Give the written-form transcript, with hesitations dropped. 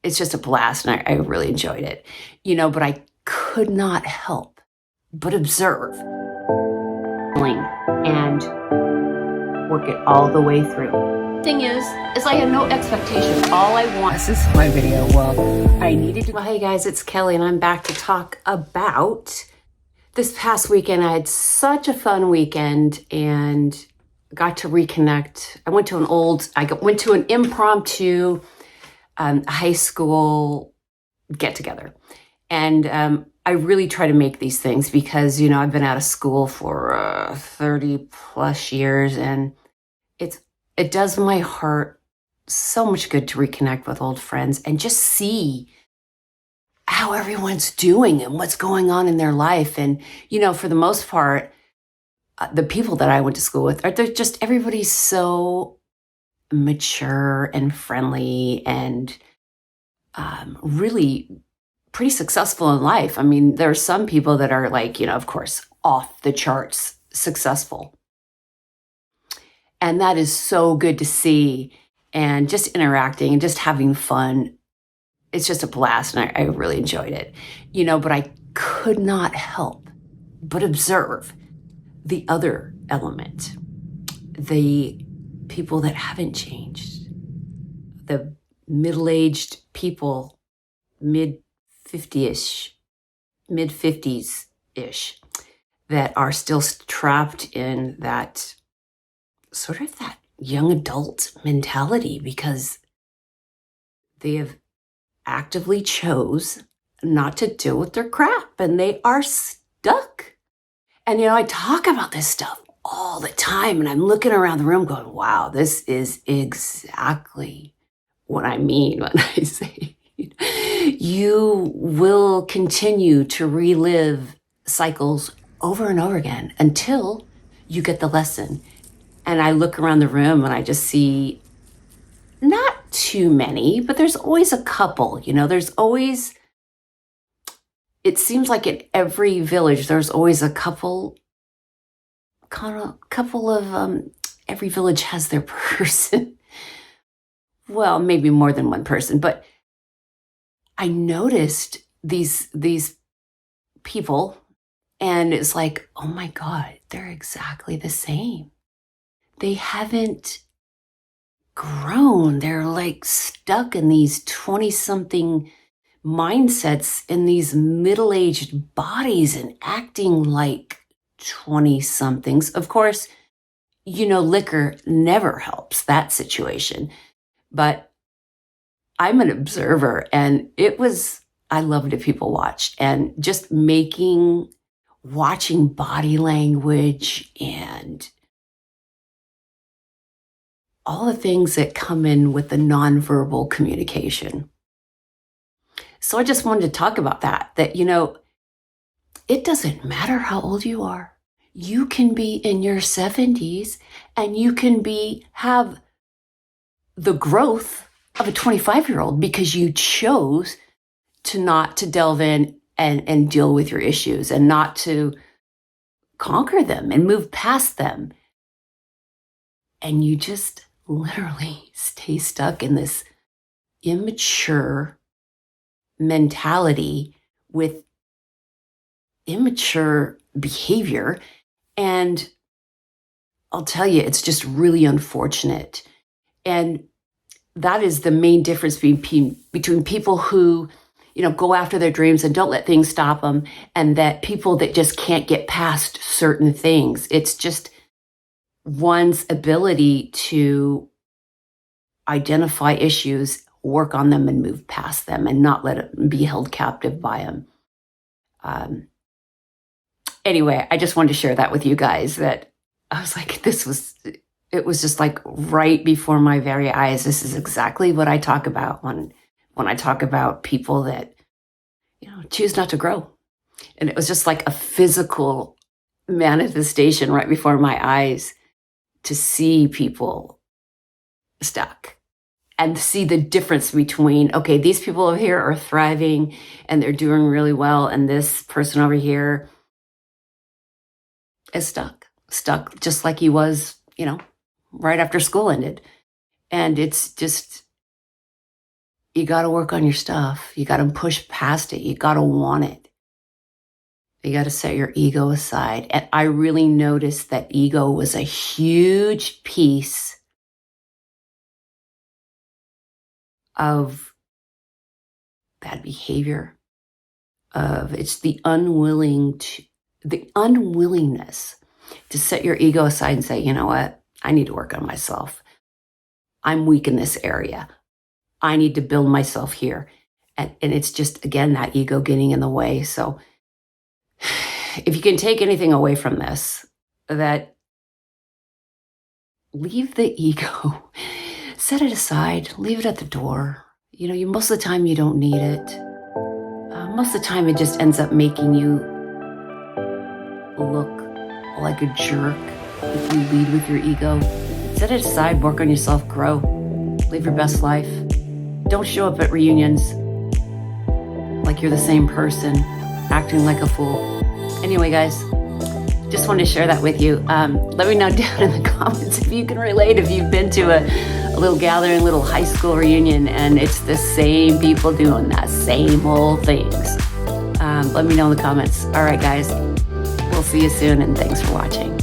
it's just a blast, and I really enjoyed it. But I could not help but observe and work it all the way through. Thing is I had no expectation. All I want is this is my video. Well, I needed to. Well, hey guys, it's Kelly, and I'm back to talk about this past weekend. I had such a fun weekend and got to reconnect. I went to an impromptu high school get together, and I really try to make these things because I've been out of school for 30 plus years, and it does my heart so much good to reconnect with old friends and just see how everyone's doing and what's going on in their life. And, for the most part, the people that I went to school with, everybody's so mature and friendly and really pretty successful in life. I mean, there are some people that are like, of course, off the charts successful. And that is so good to see, and just interacting and just having fun. It's just a blast, and I really enjoyed it. But I could not help but observe the other element, the people that haven't changed, the middle-aged people, mid-50s-ish, that are still trapped in that sort of that young adult mentality because they have actively chose not to deal with their crap and they are stuck. And, I talk about this stuff all the time, and I'm looking around the room going, wow, this is exactly what I mean when I say you will continue to relive cycles over and over again until you get the lesson. And I look around the room and I just see not too many, but there's always a couple, there's always, it seems like in every village, there's always a couple of, every village has their person. Well, maybe more than one person, but I noticed these people, and it's like, oh my God, they're exactly the same. They haven't grown. They're like stuck in these 20-something mindsets in these middle-aged bodies and acting like 20-somethings. Of course, liquor never helps that situation. But I'm an observer, and I loved it. People watched, and just watching body language and all the things that come in with the nonverbal communication. So I just wanted to talk about that, it doesn't matter how old you are. You can be in your 70s and you can have the growth of a 25-year-old because you chose not to delve in and deal with your issues and not to conquer them and move past them. And you just literally stay stuck in this immature mentality with immature behavior. And I'll tell you, it's just really unfortunate. And that is the main difference between people who, go after their dreams and don't let things stop them, and that people that just can't get past certain things. It's just one's ability to identify issues, work on them, and move past them, and not let it be held captive by them. Anyway, I just wanted to share that with you guys, that I was like, it was just like right before my very eyes. This is exactly what I talk about when I talk about people that, choose not to grow. And it was just like a physical manifestation right before my eyes to see people stuck and see the difference between, okay, these people over here are thriving and they're doing really well, and this person over here is stuck just like he was, right after school ended. And it's just, you got to work on your stuff. You got to push past it. You got to want it. You got to set your ego aside. And I really noticed that ego was a huge piece of bad behavior. It's the unwillingness to set your ego aside and say, you know what? I need to work on myself. I'm weak in this area. I need to build myself here. And it's just, again, that ego getting in the way. So if you can take anything away from this, that leave the ego, set it aside, leave it at the door. You know, most of the time you don't need it. Most of the time it just ends up making you look like a jerk if you lead with your ego. Set it aside, work on yourself, grow, live your best life. Don't show up at reunions like you're the same person, acting like a fool. Anyway, guys, just wanted to share that with you. Let me know down in the comments if you can relate, if you've been to a little gathering, little high school reunion, and it's the same people doing that same old things. Let me know in the comments. All right, guys, we'll see you soon, and thanks for watching.